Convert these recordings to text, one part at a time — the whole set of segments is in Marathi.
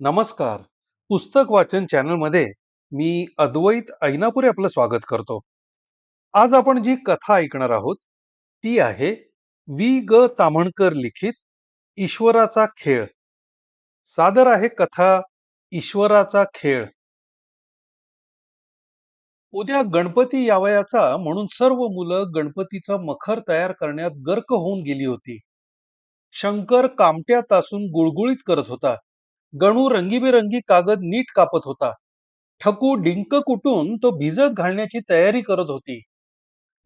नमस्कार. पुस्तक वाचन चॅनलमध्ये मी अद्वैत ऐनापुरे आपलं स्वागत करतो. आज आपण जी कथा ऐकणार आहोत ती आहे वी. ताम्हणकर लिखित ईश्वराचा खेळ. सादर आहे कथा ईश्वराचा खेळ. उद्या गणपती यावयाचा म्हणून सर्व मुलं गणपतीचं मखर तयार करण्यात गर्क होऊन गेली होती. शंकर कामट्या तासून गुळगुळीत करत होता. गणू रंगीबेरंगी कागद नीट कापत होता. ठकू डिंक कुटून तो भिजत घालण्याची तयारी करत होती.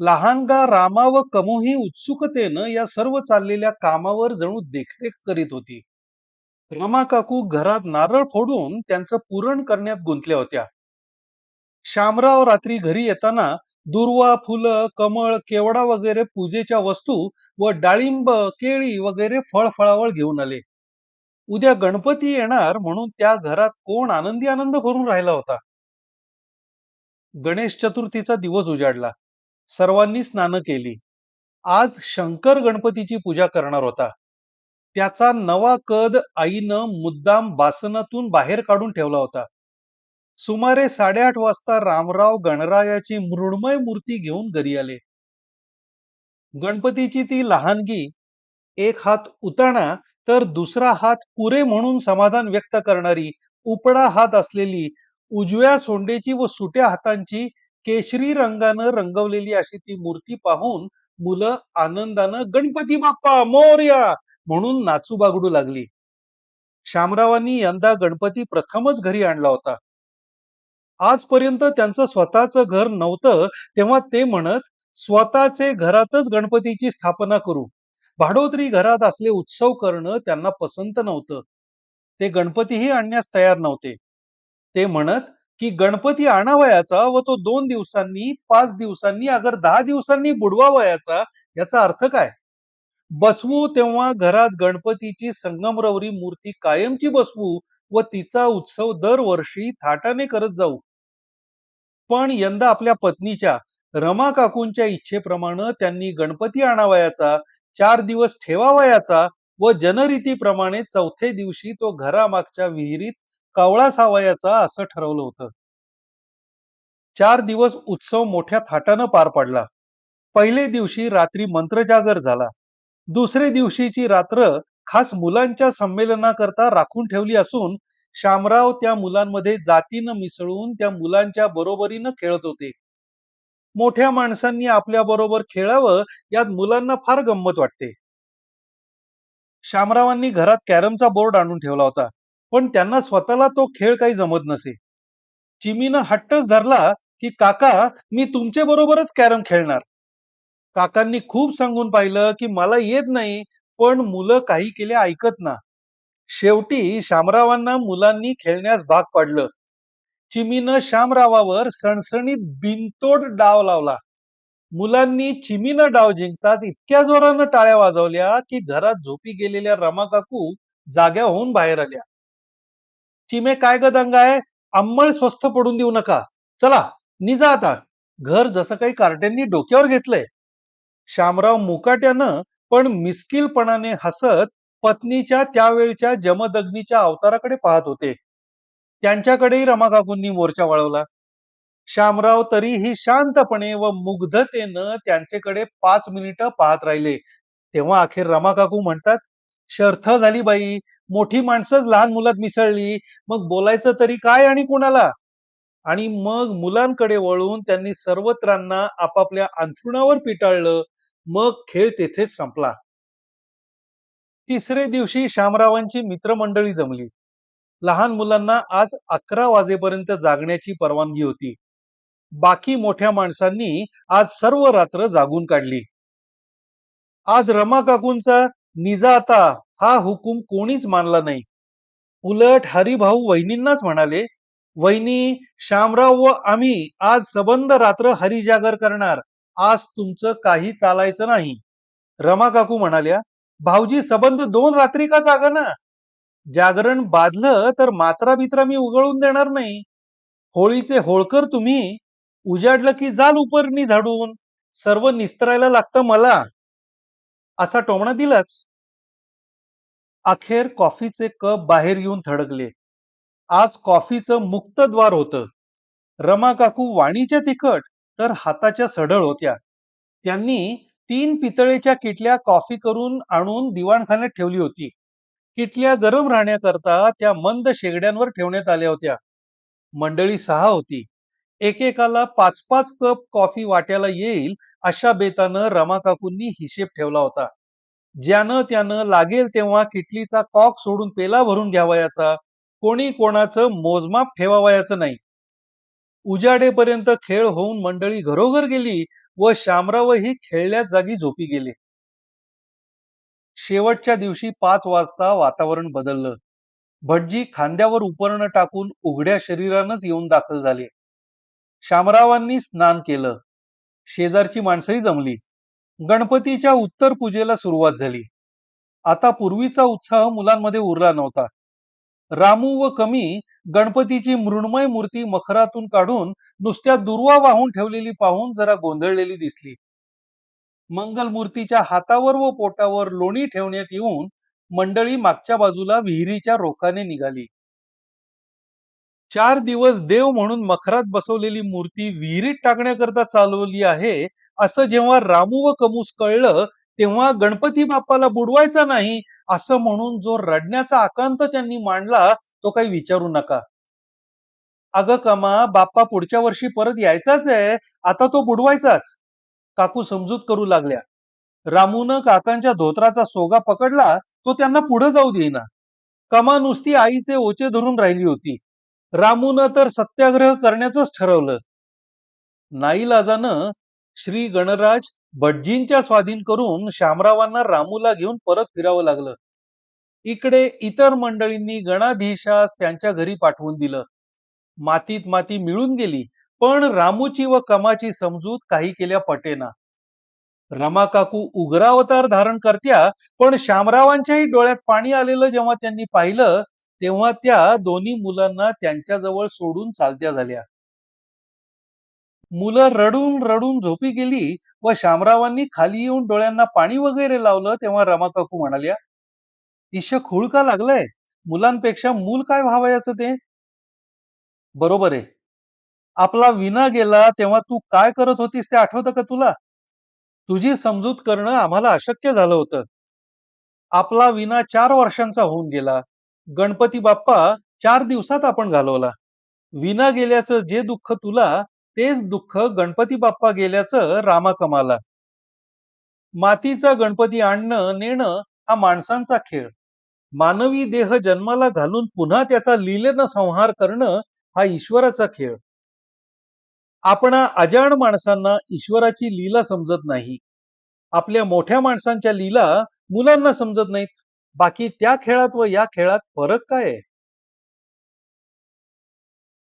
लहानगा रामा व कमूही उत्सुकतेनं या सर्व चाललेल्या कामावर जणू देखरेख करीत होती. रमा काकू घरात नारळ फोडून त्यांचं पुरण करण्यात गुंतल्या होत्या. शामराव रात्री घरी येताना दुर्वा, फुलं, कमळ, केवडा वगैरे पूजेच्या वस्तू व डाळिंब, केळी वगैरे फळफळावळ घेऊन आले. उद्या गणपती येणार म्हणून त्या घरात कोण आनंदी आनंद भरून राहिला होता. गणेश चतुर्थीचा दिवस उजाडला. सर्वांनी स्नानं केली. आज शंकर गणपतीची पूजा करणार होता. त्याचा नवा कद आईनं मुद्दाम बासनातून बाहेर काढून ठेवला होता. सुमारे 8:30 वाजता रामराव गणरायाची मृण्मय मूर्ती घेऊन घरी आले. गणपतीची ती लहानगी, एक हात उताणा तर दुसरा हात पुरे म्हणून समाधान व्यक्त करणारी उपडा हात असलेली, उजव्या सोंडेची व सुट्या हातांची केशरी रंगानं रंगवलेली अशी ती मूर्ती पाहून मुलं आनंदानं गणपती बाप्पा मोरया म्हणून नाचू बागडू लागली. शामरावांनी यंदा गणपती प्रथमच घरी आणला होता. आजपर्यंत त्यांचं स्वतःचं घर नव्हतं, तेव्हा ते म्हणत स्वतःचे घरातच गणपतीची स्थापना करू. भाडोत्री घरात असले उत्सव करणं त्यांना पसंत नव्हतं. ते गणपतीही आणण्यास तयार नव्हते. ते म्हणत की गणपती आणावयाचा व तो 2 दिवसांनी, 5 दिवसांनी, अगर 10 दिवसांनी बुडवावयाचा, याचा अर्थ काय? बसवू तेव्हा घरात गणपतीची संगमरवरी मूर्ती कायमची बसवू व तिचा उत्सव दरवर्षी थाटाने करत जाऊ. पण यंदा आपल्या पत्नीच्या रमा काकूंच्या इच्छेप्रमाणे त्यांनी गणपती आणावयाचा, 4 दिवस ठेवावयाचा व जनरीतीप्रमाणे चौथे दिवशी तो घरामागच्या विहिरीत कावळा सावायचा असं ठरवलं होतं. 4 दिवस उत्सव मोठ्या थाटानं पार पडला. पहिले दिवशी रात्री मंत्रजागर झाला. दुसरे दिवशीची रात्र खास मुलांच्या संमेलनाकरता राखून ठेवली असून शामराव त्या मुलांमध्ये जातीनं मिसळून त्या मुलांच्या बरोबरीनं खेळत होते. मोठ्या माणसांनी आपल्या बरोबर खेळावं यात मुलांना फार गंमत वाटते. शामरावांनी घरात कॅरमचा बोर्ड आणून ठेवला होता, पण त्यांना स्वतःला तो खेळ काही जमत नसे. चिमीनं हट्टच धरला की काका, मी तुमचे बरोबरच कॅरम खेळणार. काकांनी खूप सांगून पाहिलं की मला येत नाही, पण मुलं काही केले ऐकत ना. शेवटी शामरावांना मुलांनी खेळण्यास भाग पाडलं. चिमीनं शामरावावर सणसणीत बिनतोड डाव लावला. मुलांनी चिमीनं डाव जिंकताच इतक्या जोरानं टाळ्या वाजवल्या की घरात झोपी गेलेल्या रमा काकू जाग्या होऊन बाहेर आल्या. चिमे, काय ग दंगा आहे? अंमळ स्वस्थ पडून देऊ नका. चला निजा आता. घर जसं काही कार्ट्यांनी डोक्यावर घेतलंय. शामराव मुकाट्यानं पण मिस्किलपणाने हसत पत्नीच्या त्यावेळच्या जमदग्नीच्या अवताराकडे पाहत होते. त्यांच्याकडेही रमा काकूंनी मोर्चा वळवला. शामराव तरीही शांतपणे व मुग्धतेनं त्यांच्याकडे 5 मिनिटं पाहत राहिले. तेव्हा अखेर रमा काकू म्हणतात, शर्थ झाली बाई, मोठी माणसंच लहान मुलात मिसळली, मग बोलायचं तरी काय आणि कुणाला? आणि मग मुलांकडे वळून त्यांनी सर्वत्रांना आपापल्या अंथरुणावर पिटाळलं. मग खेळ तेथेच संपला. तिसरे दिवशी शामरावांची मित्रमंडळी जमली. लहान मुलांना आज 11 वाजेपर्यंत जागण्याची परवानगी होती. बाकी मोठ्या माणसांनी आज सर्व रात्र जागून काढली. आज रमा काकूंचा निजा आता हा हुकूम कोणीच मानला नाही. उलट हरिभाऊ वहिनींनाच म्हणाले, वहिनी, शामराव व आम्ही आज सबंध रात्र हरिजागर करणार. आज तुमचं काही चालायचं नाही. रमा काकू म्हणाल्या, भाऊजी सबंध 2 रात्री का जागा ना? जागरण बाधलं तर मात्रा बित्रा मी उगळून देणार नाही. होळीचे होळकर तुम्ही, उजाडलं की जाल उपरणी झाडून. सर्व निस्तरायला लागतं मला. असा टोमणा दिलाच. अखेर कॉफीचे कप बाहेर येऊन थडकले. आज कॉफीचं मुक्तद्वार होतं. रमा काकू वाणीच्या तिखट तर हाताच्या सढळ होत्या. त्यांनी 3 पितळेच्या किटल्या कॉफी करून आणून दिवाणखान्यात ठेवली होती. किटल्या गरम राहण्याकरता त्या मंद शेगड्यांवर ठेवण्यात आल्या होत्या. मंडळी 6 होती. एकेकाला 5-5 कप कॉफी वाट्याला येईल अशा बेतानं रमा काकूंनी हिशेब ठेवला होता. ज्यानं त्यानं लागेल तेव्हा किटलीचा कॉक सोडून पेला भरून घ्यावयाचा. कोणी कोणाचं मोजमाप ठेवावयाचं नाही. उजाडेपर्यंत खेळ होऊन मंडळी घरोघर गेली व शामरावही खेळल्या जागी झोपी गेले. शेवटच्या दिवशी 5 वाजता वातावरण बदललं. भटजी खांद्यावर उपरणं टाकून उघड्या शरीरानंच येऊन दाखल झाले. शामरावांनी स्नान केलं. शेजारची माणसंही जमली. गणपतीच्या उत्तर पूजेला सुरुवात झाली. आता पूर्वीचा उत्साह मुलांमध्ये उरला नव्हता. रामू व कमी गणपतीची मृण्मय मूर्ती मखरातून काढून नुसत्या दुर्वा वाहून ठेवलेली पाहून जरा गोंधळलेली दिसली. मंगलमूर्तीच्या हातावर व पोटावर लोणी ठेवण्यात येऊन मंडळी मागच्या बाजूला विहिरीच्या रोखाने निघाली. 4 दिवस देव म्हणून मखरात बसवलेली मूर्ती विहिरीत टाकण्याकरता चालवली आहे असं जेव्हा रामू व कमूस कळलं तेव्हा गणपती बाप्पाला बुडवायचा नाही असं म्हणून जो रडण्याचा आकांत त्यांनी मांडला तो काही विचारू नका. अगं कमा, बाप्पा पुढच्या वर्षी परत यायचाच आहे, आता तो बुडवायचाच. काकू समजूत करू लागल्या. रामूनं काकांच्या धोत्राचा सोगा पकडला तो त्यांना पुढे जाऊ देईना. कमा नुसती आईचे ओचे धरून राहिली होती. रामूनं तर सत्याग्रह करण्याचंच ठरवलं. नाईलाजानं श्री गणराज भटजींच्या स्वाधीन करून शामरावांना रामूला घेऊन परत फिरावं लागलं. इकडे इतर मंडळींनी गणाधीशास त्यांच्या घरी पाठवून दिलं. मातीत माती मिळून गेली, पण रामूची व कमाची समजूत काही केल्या पटेना. रमा काकू उग्रावतार धारण करत्या, पण शामरावांच्याही डोळ्यात पाणी आलेलं जेव्हा त्यांनी पाहिलं तेव्हा त्या दोन्ही मुलांना त्यांच्याजवळ सोडून चालत्या झाल्या. मुलं रडून रडून झोपी गेली व शामरावांनी खाली येऊन डोळ्यांना पाणी वगैरे लावलं तेव्हा रमा काकू म्हणाल्या, ईश खूळ का लागलंय? मुलांपेक्षा मूल काय व्हावयाचं ते? बरोबर आहे. आपला विना गेला तेव्हा तू काय करत होतीस ते आठवतं का तुला? तुझी समजूत करणं आम्हाला अशक्य झालं होतं. आपला विना 4 वर्षांचा होऊन गेला. गणपती बाप्पा 4 दिवसात आपण घालवला. विना गेल्याचं जे दुःख तुला तेच दुःख गणपती बाप्पा गेल्याचं रामा कमाला. मातीचा गणपती आणणं नेणं हा माणसांचा खेळ. मानवी देह जन्माला घालून पुन्हा त्याचा लीलेनं संहार करणं हा ईश्वराचा खेळ. आपणा अजाण माणसांना ईश्वराची लीला समजत नाही. आपल्या मोठ्या माणसांच्या लीला मुलांना समजत नाहीत. बाकी त्या खेळात व या खेळात फरक काय आहे?